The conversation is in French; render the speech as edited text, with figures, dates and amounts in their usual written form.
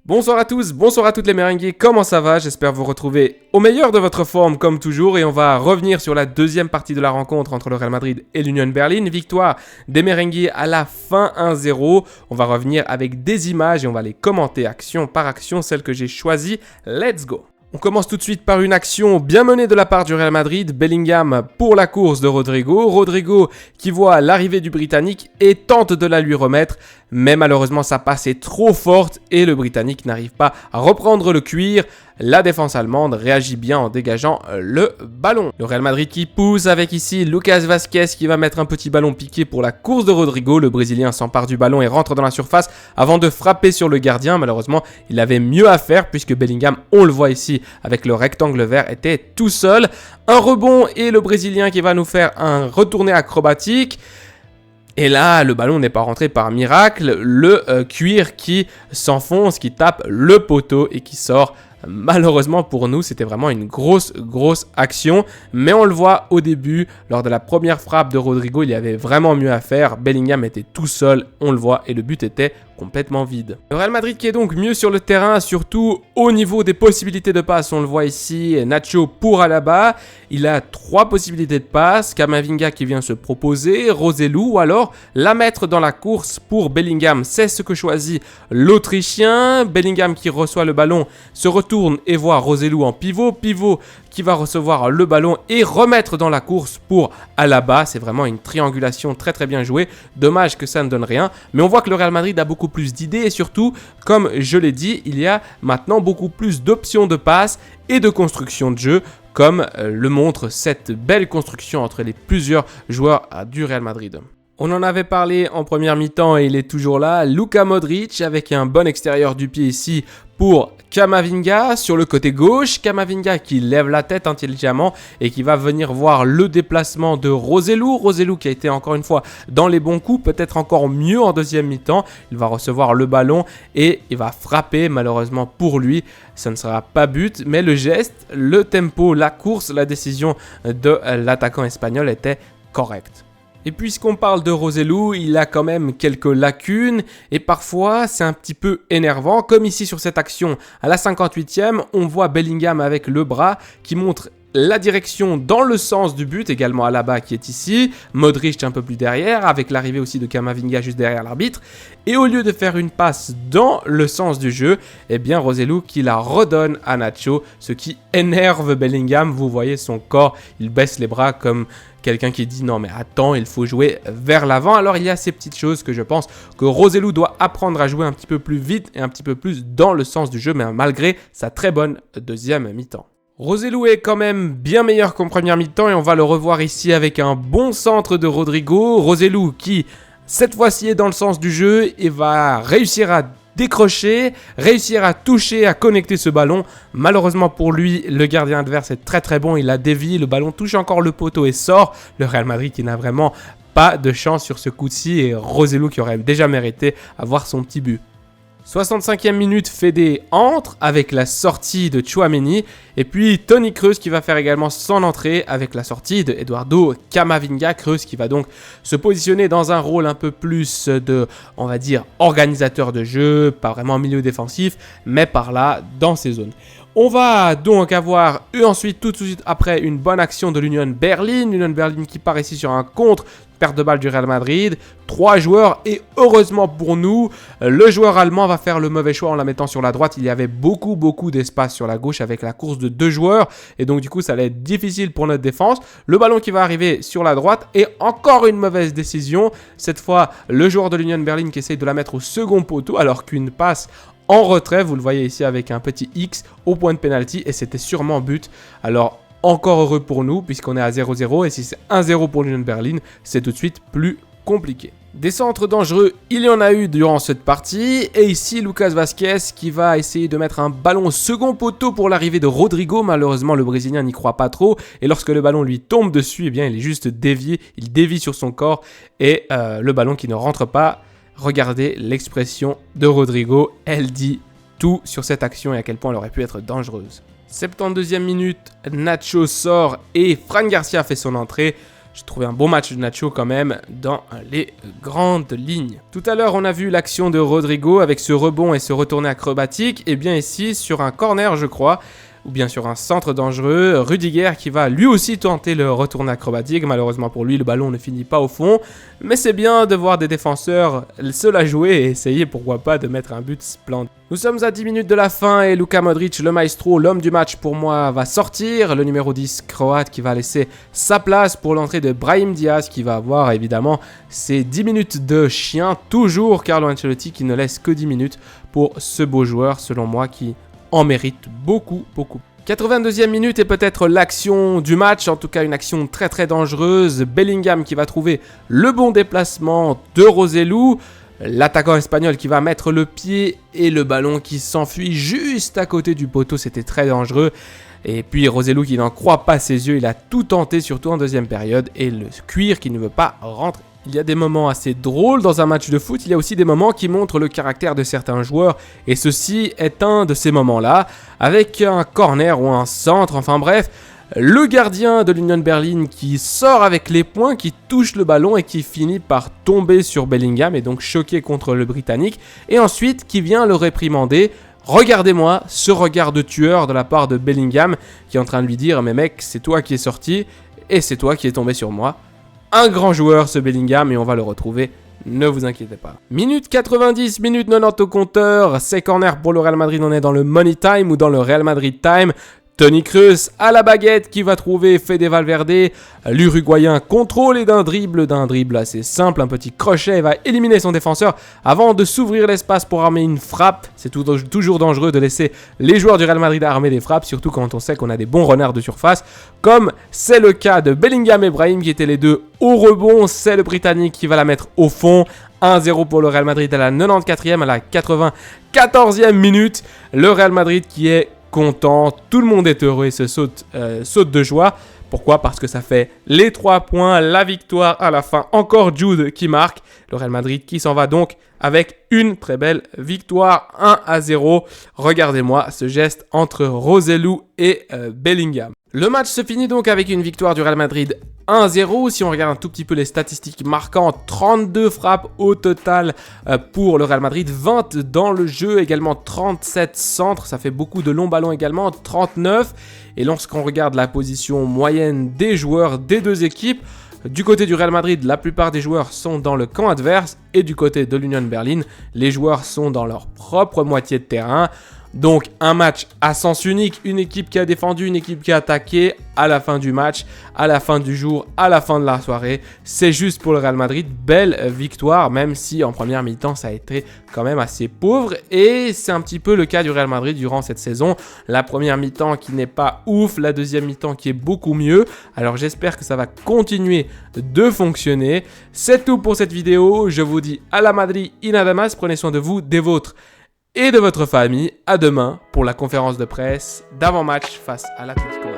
Bonsoir à tous, bonsoir à toutes les merengues, comment ça va? J'espère vous retrouver au meilleur de votre forme comme toujours et on va revenir sur la deuxième partie de la rencontre entre le Real Madrid et l'Union Berlin. Victoire des merengues à la fin 1-0. On va revenir avec des images et on va les commenter action par action, celle que j'ai choisie. Let's go! On commence tout de suite par une action bien menée de la part du Real Madrid. Bellingham pour la course de Rodrigo. Rodrigo qui voit l'arrivée du Britannique et tente de la lui remettre. Mais malheureusement sa passe est trop forte et le Britannique n'arrive pas à reprendre le cuir. La défense allemande réagit bien en dégageant le ballon. Le Real Madrid qui pousse avec ici Lucas Vazquez qui va mettre un petit ballon piqué pour la course de Rodrigo. Le Brésilien s'empare du ballon et rentre dans la surface avant de frapper sur le gardien. Malheureusement, il avait mieux à faire puisque Bellingham, on le voit ici avec le rectangle vert, était tout seul. Un rebond et le Brésilien qui va nous faire un retourné acrobatique. Et là, le ballon n'est pas rentré par miracle. Le cuir qui s'enfonce, qui tape le poteau et qui sort. Malheureusement pour nous, c'était vraiment une grosse action. Mais on le voit au début, lors de la première frappe de Rodrigo, il y avait vraiment mieux à faire. Bellingham était tout seul, on le voit, et le but était complètement vide. Le Real Madrid qui est donc mieux sur le terrain, surtout au niveau des possibilités de passe. On le voit ici, Nacho pour Alaba. Il a 3 possibilités de passe. Camavinga qui vient se proposer, Roselu ou alors la mettre dans la course pour Bellingham. C'est ce que choisit l'Autrichien. Bellingham qui reçoit le ballon, se retourne et voit Roselu en pivot. Pivot qui va recevoir le ballon et remettre dans la course pour Alaba. C'est vraiment une triangulation très bien jouée. Dommage que ça ne donne rien. Mais on voit que le Real Madrid a beaucoup plus d'idées et surtout, comme je l'ai dit, il y a maintenant beaucoup plus d'options de passe et de construction de jeu, comme le montre cette belle construction entre les plusieurs joueurs du Real Madrid. On en avait parlé en première mi-temps et il est toujours là. Luka Modric avec un bon extérieur du pied ici pour Camavinga sur le côté gauche. Camavinga qui lève la tête intelligemment et qui va venir voir le déplacement de Roselu. Roselu qui a été encore une fois dans les bons coups, peut-être encore mieux en deuxième mi-temps. Il va recevoir le ballon et il va frapper. Malheureusement pour lui, ça ne sera pas but. Mais le geste, le tempo, la course, la décision de l'attaquant espagnol était correcte. Et puisqu'on parle de Roselu, il a quand même quelques lacunes et parfois c'est un petit peu énervant. Comme ici sur cette action, à la 58e, on voit Bellingham avec le bras qui montre la direction dans le sens du but, également Alaba qui est ici, Modric un peu plus derrière, avec l'arrivée aussi de Camavinga juste derrière l'arbitre. Et au lieu de faire une passe dans le sens du jeu, eh bien Roselu qui la redonne à Nacho, ce qui énerve Bellingham. Vous voyez son corps, il baisse les bras comme quelqu'un qui dit non mais attends, il faut jouer vers l'avant. Alors il y a ces petites choses que je pense que Roselu doit apprendre à jouer un petit peu plus vite et un petit peu plus dans le sens du jeu, mais malgré sa très bonne deuxième mi-temps. Roselu est quand même bien meilleur qu'en première mi-temps et on va le revoir ici avec un bon centre de Rodrigo. Roselu qui cette fois-ci est dans le sens du jeu et va réussir à décrocher, réussir à toucher, à connecter ce ballon. Malheureusement pour lui, le gardien adverse est très bon, il a dévié, le ballon touche encore le poteau et sort. Le Real Madrid qui n'a vraiment pas de chance sur ce coup-ci et Roselu qui aurait déjà mérité avoir son petit but. 65e minute, Fede entre avec la sortie de Tchouaméni et puis Toni Kroos qui va faire également son entrée avec la sortie de Eduardo Camavinga. Kroos qui va donc se positionner dans un rôle un peu plus de, on va dire, organisateur de jeu, pas vraiment milieu défensif, mais par là dans ses zones. On va donc avoir ensuite tout de suite après une bonne action de l'Union Berlin. L'Union Berlin qui part ici sur un contre, perte de balle du Real Madrid. 3 joueurs et heureusement pour nous, le joueur allemand va faire le mauvais choix en la mettant sur la droite. Il y avait beaucoup d'espace sur la gauche avec la course de 2 joueurs et donc du coup ça allait être difficile pour notre défense. Le ballon qui va arriver sur la droite et encore une mauvaise décision. Cette fois, le joueur de l'Union Berlin qui essaye de la mettre au second poteau alors qu'une passe en retrait, vous le voyez ici avec un petit X au point de pénalty et c'était sûrement but. Alors encore heureux pour nous puisqu'on est à 0-0 et si c'est 1-0 pour l'Union Berlin, c'est tout de suite plus compliqué. Des centres dangereux, il y en a eu durant cette partie. Et ici, Lucas Vazquez qui va essayer de mettre un ballon au second poteau pour l'arrivée de Rodrigo. Malheureusement, le Brésilien n'y croit pas trop. Et lorsque le ballon lui tombe dessus, eh bien, il est juste dévié. Il dévie sur son corps. Et le ballon qui ne rentre pas. Regardez l'expression de Rodrigo. Elle dit tout sur cette action et à quel point elle aurait pu être dangereuse. 72e minute, Nacho sort et Fran Garcia fait son entrée. J'ai trouvé un bon match de Nacho quand même dans les grandes lignes. Tout à l'heure, on a vu l'action de Rodrigo avec ce rebond et ce retourné acrobatique. Et bien ici, sur un corner, je crois, ou bien sur un centre dangereux, Rudiger qui va lui aussi tenter le retourné acrobatique. Malheureusement pour lui, le ballon ne finit pas au fond. Mais c'est bien de voir des défenseurs se la jouer et essayer, pourquoi pas, de mettre un but splendide. Nous sommes à 10 minutes de la fin et Luka Modric, le maestro, l'homme du match pour moi, va sortir. Le numéro 10 croate qui va laisser sa place pour l'entrée de Brahim Diaz qui va avoir évidemment ses 10 minutes de chien. Toujours Carlo Ancelotti qui ne laisse que 10 minutes pour ce beau joueur, selon moi, qui en mérite beaucoup. 82e minute est peut-être l'action du match, en tout cas une action très dangereuse. Bellingham qui va trouver le bon déplacement de Roselu. L'attaquant espagnol qui va mettre le pied et le ballon qui s'enfuit juste à côté du poteau, c'était très dangereux. Et puis Roselu qui n'en croit pas ses yeux, il a tout tenté, surtout en deuxième période, et le cuir qui ne veut pas rentrer. Il y a des moments assez drôles dans un match de foot, il y a aussi des moments qui montrent le caractère de certains joueurs, et ceci est un de ces moments-là, avec un corner ou un centre, enfin bref, le gardien de l'Union Berlin qui sort avec les poings, qui touche le ballon et qui finit par tomber sur Bellingham et donc choqué contre le Britannique, et ensuite qui vient le réprimander. Regardez-moi ce regard de tueur de la part de Bellingham qui est en train de lui dire « Mais mec, c'est toi qui es sorti et c'est toi qui es tombé sur moi ». Un grand joueur ce Bellingham et on va le retrouver, ne vous inquiétez pas. Minute 90, minute 90 au compteur, c'est corner pour le Real Madrid, on est dans le money time ou dans le Real Madrid time. Toni Kroos à la baguette qui va trouver Fede Valverde, l'Uruguayen contrôle et d'un dribble assez simple, un petit crochet va éliminer son défenseur avant de s'ouvrir l'espace pour armer une frappe. C'est toujours dangereux de laisser les joueurs du Real Madrid armer des frappes, surtout quand on sait qu'on a des bons runners de surface, comme c'est le cas de Bellingham et Brahim qui étaient les deux au rebond. C'est le Britannique qui va la mettre au fond. 1-0 pour le Real Madrid à la 94e, à la 94e minute. Le Real Madrid qui est content, tout le monde est heureux et se saute de joie. Pourquoi? Parce que ça fait les 3 points, la victoire à la fin. Encore Jude qui marque. Le Real Madrid qui s'en va donc avec une très belle victoire 1-0. Regardez-moi ce geste entre Roselu et Bellingham. Le match se finit donc avec une victoire du Real Madrid 1-0. Si on regarde un tout petit peu les statistiques marquantes, 32 frappes au total pour le Real Madrid, 20 dans le jeu, également 37 centres, ça fait beaucoup de longs ballons également, 39. Et lorsqu'on regarde la position moyenne des joueurs des deux équipes, du côté du Real Madrid, la plupart des joueurs sont dans le camp adverse et du côté de l'Union Berlin, les joueurs sont dans leur propre moitié de terrain. Donc un match à sens unique, une équipe qui a défendu, une équipe qui a attaqué à la fin du match, à la fin du jour, à la fin de la soirée. C'est juste pour le Real Madrid, belle victoire, même si en première mi-temps ça a été quand même assez pauvre. Et c'est un petit peu le cas du Real Madrid durant cette saison. La première mi-temps qui n'est pas ouf, la deuxième mi-temps qui est beaucoup mieux. Alors j'espère que ça va continuer de fonctionner. C'est tout pour cette vidéo, je vous dis à la Madrid y nada más, prenez soin de vous, des vôtres et de votre famille. À demain pour la conférence de presse d'avant-match face à l'Atlético.